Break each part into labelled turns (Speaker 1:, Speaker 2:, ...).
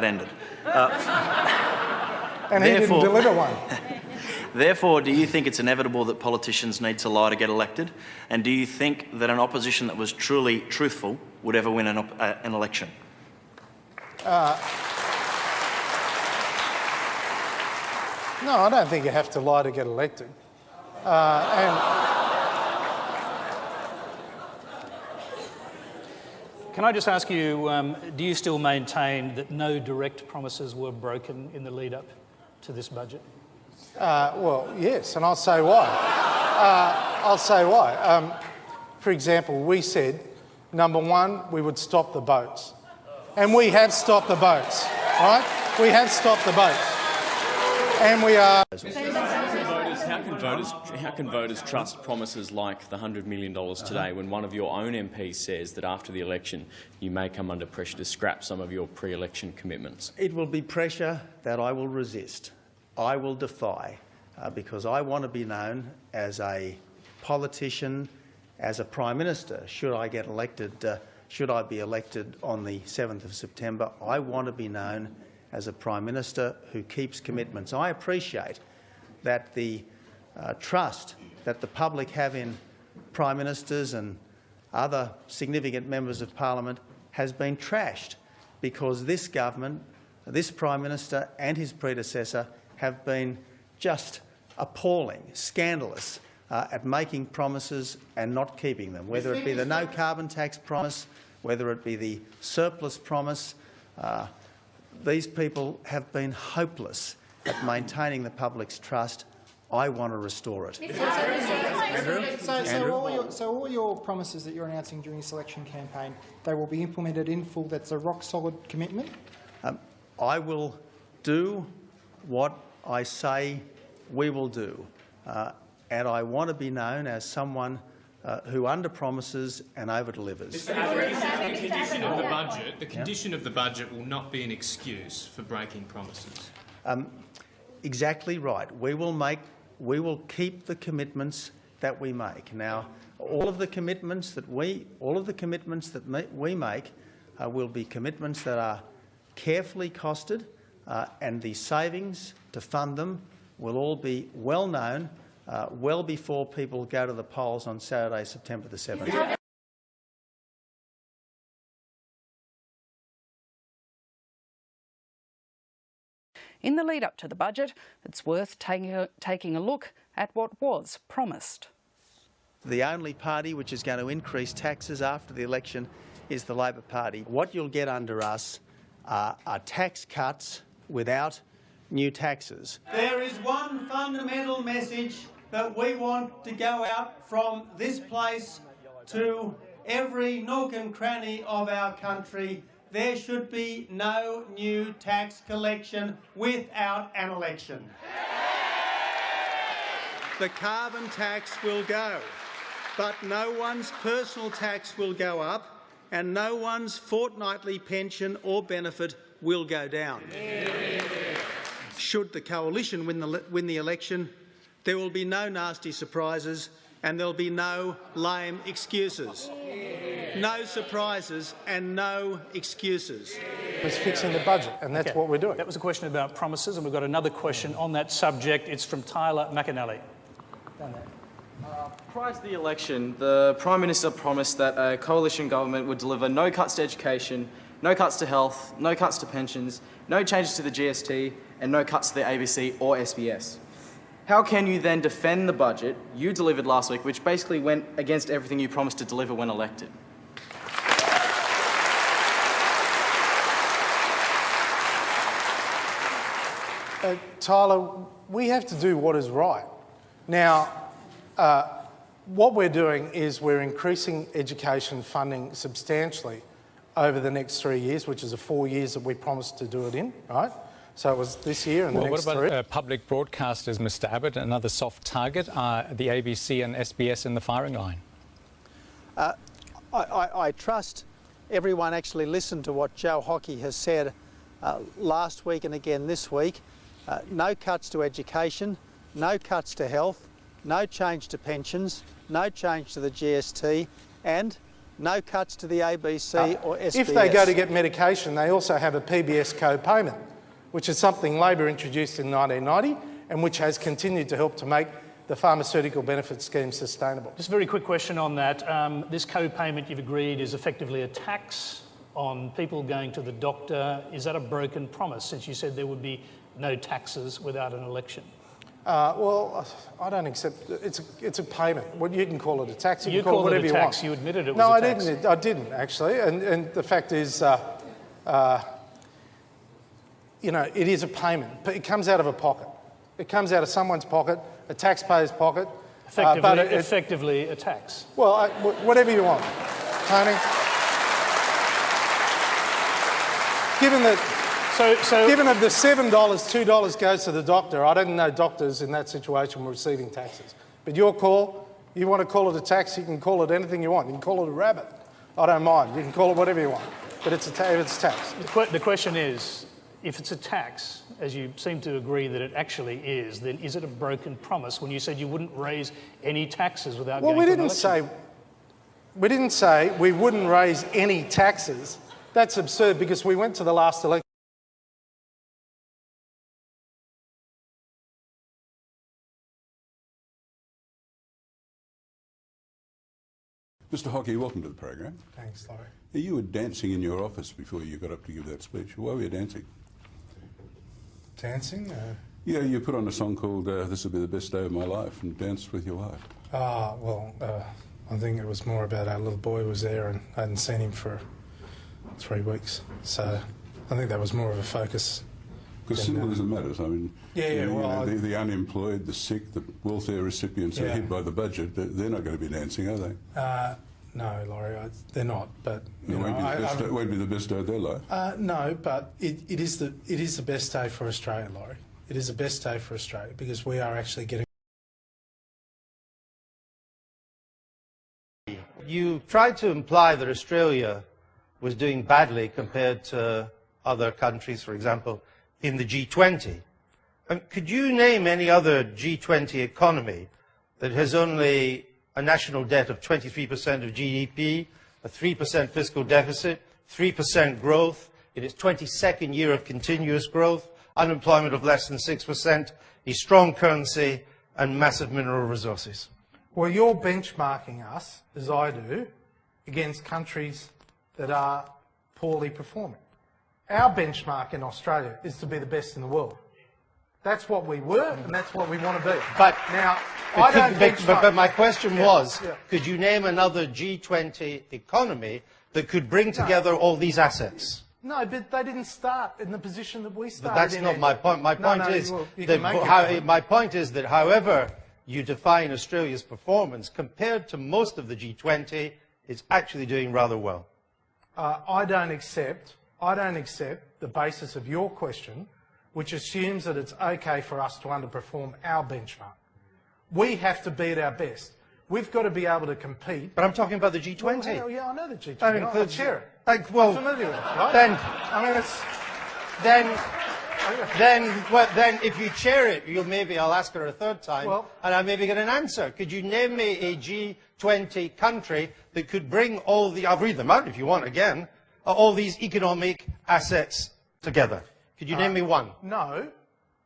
Speaker 1: ended.
Speaker 2: And he didn't deliver one.
Speaker 1: Therefore, do you think it's inevitable that politicians need to lie to get elected? And do you think that an opposition that was truly truthful would ever win an election?
Speaker 2: No, I don't think you have to lie to get elected.
Speaker 3: Can I just ask you, do you still maintain that no direct promises were broken in the lead-up to this budget?
Speaker 2: Well, yes, and I'll say why. For example, we said, number one, we would stop the boats. And we have stopped the boats, right? We have stopped the boats. And we are...
Speaker 4: How can voters trust promises like the $100 million today when one of your own MPs says that after the election you may come under pressure to scrap some of your pre-election commitments?
Speaker 5: It will be pressure that I will resist. I will defy, because I want to be known as a politician, as a Prime Minister. Should I get elected, should I be elected on the 7th of September, I want to be known as a Prime Minister who keeps commitments. I appreciate that the trust that the public have in Prime Ministers and other significant members of Parliament has been trashed, because this government, this Prime Minister and his predecessor have been just appalling, scandalous at making promises and not keeping them, whether it be the no carbon tax promise, whether it be the surplus promise. These people have been hopeless at maintaining the public's trust. I want to restore it.
Speaker 6: So all your promises that you're announcing during this election campaign, they will be implemented in full? That's a rock-solid commitment?
Speaker 5: I will do what I say we will do, and I want to be known as someone who under-promises and over-delivers.
Speaker 7: The condition of the budget will not be an excuse for breaking promises.
Speaker 5: Exactly right. We will keep the commitments that we make. Now, all of the commitments that we make will be commitments that are carefully costed, and the savings to fund them will all be well known well before people go to the polls on Saturday, September the 7th.
Speaker 8: In the lead-up to the budget, it's worth taking a look at what was promised.
Speaker 5: The only party which is going to increase taxes after the election is the Labor Party. What you'll get under us are tax cuts without new taxes.
Speaker 9: There is one fundamental message that we want to go out from this place to every nook and cranny of our country. There should be no new tax collection without an election. The carbon tax will go, but no one's personal tax will go up, and no one's fortnightly pension or benefit will go down. Should the coalition win the election, there will be no nasty surprises and there'll be no lame excuses. No surprises and no excuses.
Speaker 2: It's fixing the budget, and that's what we're doing.
Speaker 3: That was a question about promises, and we've got another question on that subject. It's from Tyler McAnally.
Speaker 10: Prior to the election, the Prime Minister promised that a coalition government would deliver no cuts to education, no cuts to health, no cuts to pensions, no changes to the GST, and no cuts to the ABC or SBS. How can you then defend the budget you delivered last week, which basically went against everything you promised to deliver when elected?
Speaker 2: Tyler, we have to do what is right. Now, what we're doing is we're increasing education funding substantially over the next 3 years, which is the 4 years that we promised to do it in, right? So it was this year and the next
Speaker 11: what
Speaker 2: three.
Speaker 11: about public broadcasters, Mr Abbott? Another soft target? Are the ABC and SBS in the firing line?
Speaker 5: I trust everyone actually listened to what Joe Hockey has said last week and again this week. No cuts to education, no cuts to health, no change to pensions, no change to the GST, and No cuts to the ABC or SBS.
Speaker 2: If they go to get medication, they also have a PBS co-payment, which is something Labor introduced in 1990 and which has continued to help to make the pharmaceutical benefit scheme sustainable.
Speaker 3: Just a very quick question on that. This co-payment you've agreed is effectively a tax on people going to the doctor. Is that a broken promise, since you said there would be no taxes without an election?
Speaker 2: Well, I don't accept. It's a payment. Well, you can call it a tax. You can call it whatever
Speaker 3: you want. You admitted it was a tax.
Speaker 2: No, I didn't actually. And the fact is, you know, it is a payment. It comes out of a pocket. It comes out of someone's pocket, a taxpayer's pocket.
Speaker 3: Effectively a tax.
Speaker 2: Well, whatever you want, Tony. Given of the $7, $2 goes to the doctor. I didn't know doctors in that situation were receiving taxes. But your call, you want to call it a tax, you can call it anything you want. You can call it a rabbit. I don't mind. You can call it whatever you want. But it's a tax.
Speaker 3: The question is, if it's a tax, as you seem to agree that it actually is, then is it a broken promise when you said you wouldn't raise any taxes without going to an election?
Speaker 2: We didn't say we wouldn't raise any taxes. That's absurd, because we went to the last election.
Speaker 12: Mr Hockey, welcome to the program.
Speaker 2: Thanks, Laurie.
Speaker 12: You were dancing in your office before you got up to give that speech. Why were you dancing?
Speaker 2: Dancing?
Speaker 12: Yeah, you put on a song called This Will Be the Best Day of My Life and danced with your wife.
Speaker 2: Well, I think it was more about our little boy was there and I hadn't seen him for 3 weeks. So I think that was more of a focus.
Speaker 12: Because symbolism matters. I mean, the unemployed, the sick, the welfare recipients are hit by the budget. They're not going to be dancing, are they?
Speaker 2: No, Laurie, they're not. But
Speaker 12: it won't be the best day of their life.
Speaker 2: No, but it is the best day for Australia, Laurie. It is the best day for Australia because we are actually getting.
Speaker 13: You tried to imply that Australia was doing badly compared to other countries, for example, in the G20. Could you name any other G20 economy that has only a national debt of 23% of GDP, a 3% fiscal deficit, 3% growth in its 22nd year of continuous growth, unemployment of less than 6%, a strong currency, and massive mineral resources?
Speaker 2: Well, you're benchmarking us, as I do, against countries that are poorly performing. Our benchmark in Australia is to be the best in the world. That's what we were, and that's what we want to be.
Speaker 13: But
Speaker 2: now,
Speaker 13: but my question was, could you name another G20 economy that could bring together all these assets?
Speaker 2: No, but they didn't start in the position that we started.
Speaker 13: But that's not my point. My point is that however you define Australia's performance compared to most of the G20, it's actually doing rather well.
Speaker 2: I don't accept the basis of your question, which assumes that it's okay for us to underperform our benchmark. We have to be at our best. We've got to be able to compete.
Speaker 13: But I'm talking about the G20.
Speaker 2: Well, yeah, I know the G20. I chair it. I'm familiar with it, right?
Speaker 13: Then if you chair it, I'll ask her a third time, and I maybe get an answer. Could you name me a G20 country that could bring all the, I'll read them out if you want again, all these economic assets together? Could you name me one?
Speaker 2: No,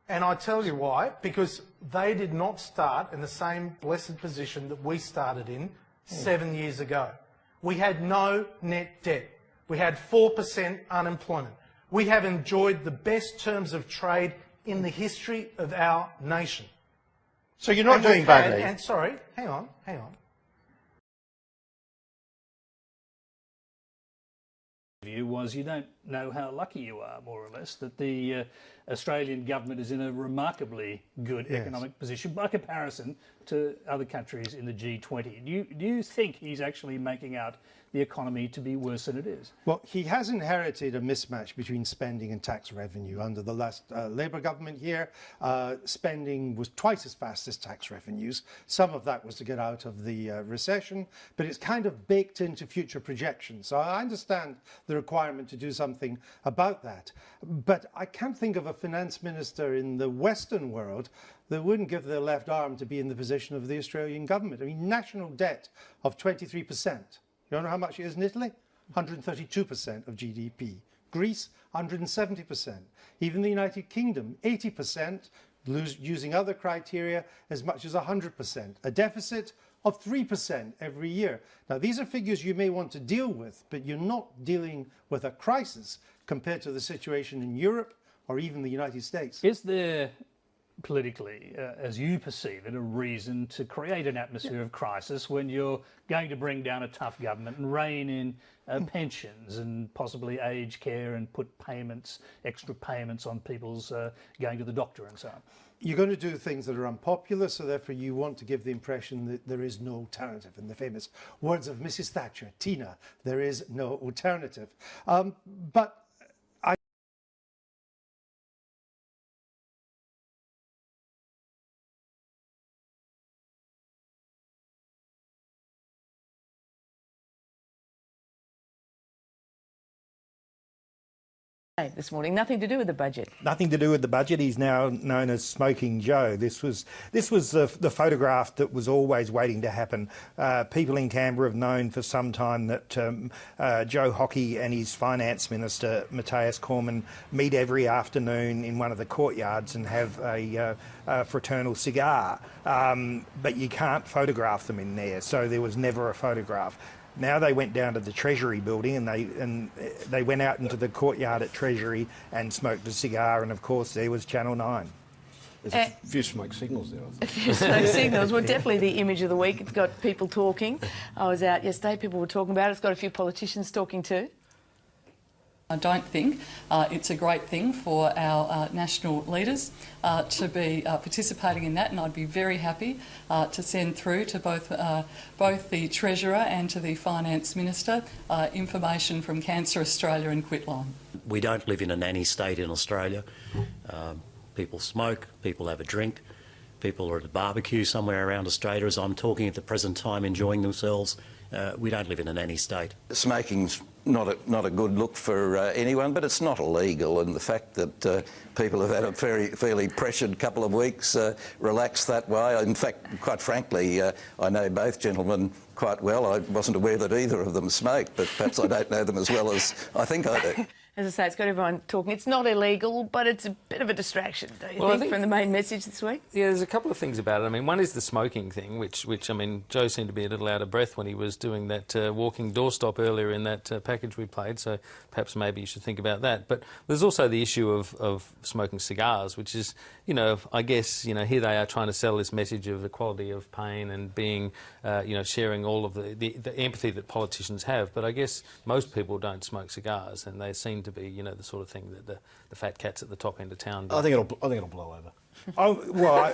Speaker 2: and I tell you why. Because they did not start in the same blessed position that we started in 7 years ago. We had no net debt. We had 4% unemployment. We have enjoyed the best terms of trade in the history of our nation.
Speaker 13: So you're not doing badly?
Speaker 2: Sorry, hang on.
Speaker 3: View was you don't know how lucky you are, more or less, that the Australian government is in a remarkably good economic position by comparison to other countries in the G20. Do you think he's actually making out the economy to be worse than it is?
Speaker 13: Well, he has inherited a mismatch between spending and tax revenue. Under the last Labor government here, spending was twice as fast as tax revenues. Some of that was to get out of the recession, but it's kind of baked into future projections. So I understand the requirement to do something about that. But I can't think of a finance minister in the Western world that wouldn't give their left arm to be in the position of the Australian government. I mean, national debt of 23%. You know how much it is in Italy? 132% of GDP. Greece, 170%. Even the United Kingdom, 80%, using other criteria, as much as 100%. A deficit of 3% every year. Now, these are figures you may want to deal with, but you're not dealing with a crisis compared to the situation in Europe or even the United States.
Speaker 3: Is there politically, as you perceive it, a reason to create an atmosphere of crisis when you're going to bring down a tough government and rein in pensions and possibly aged care and put payments, extra payments on people's going to the doctor and so on?
Speaker 13: You're going to do things that are unpopular, so therefore you want to give the impression that there is no alternative. In the famous words of Mrs. Thatcher, Tina, there is no alternative. But
Speaker 14: this morning, nothing to do with the budget.
Speaker 15: Nothing to do with the budget. He's now known as Smoking Joe. This was the photograph that was always waiting to happen. People in Canberra have known for some time that Joe Hockey and his finance minister Matthias Cormann meet every afternoon in one of the courtyards and have a fraternal cigar. But you can't photograph them in there, so there was never a photograph. Now they went down to the Treasury building and they went out into the courtyard at Treasury and smoked a cigar, and of course there was Channel 9.
Speaker 16: There's a few smoke signals there.
Speaker 14: A few smoke signals. Well, definitely the image of the week. It's got people talking. I was out yesterday, people were talking about it. It's got a few politicians talking too.
Speaker 17: I don't think it's a great thing for our national leaders to be participating in that, and I'd be very happy to send through to both the Treasurer and to the Finance Minister information from Cancer Australia and Quitline.
Speaker 18: We don't live in a nanny state in Australia. People smoke, people have a drink, people are at a barbecue somewhere around Australia as I'm talking at the present time, enjoying themselves. We don't live in a nanny state.
Speaker 19: Smoking's not a good look for anyone, but it's not illegal, and the fact that people have had a fairly pressured couple of weeks relaxed that way. In fact, quite frankly, I know both gentlemen quite well. I wasn't aware that either of them smoked, but perhaps I don't know them as well as I think I do.
Speaker 14: As I say, it's got everyone talking. It's not illegal, but it's a bit of a distraction, don't you think, from the main message this week?
Speaker 20: Yeah, there's a couple of things about it. I mean, one is the smoking thing, which I mean, Joe seemed to be a little out of breath when he was doing that walking doorstop earlier in that package we played, so perhaps maybe you should think about that. But there's also the issue of smoking cigars, which is, you know, I guess, you know, here they are trying to sell this message of equality of pain and being, you know, sharing all of the empathy that politicians have. But I guess most people don't smoke cigars, and they seem to be, you know, the sort of thing that the fat cats at the top end of town do.
Speaker 16: I think it'll blow over.
Speaker 15: Oh, well,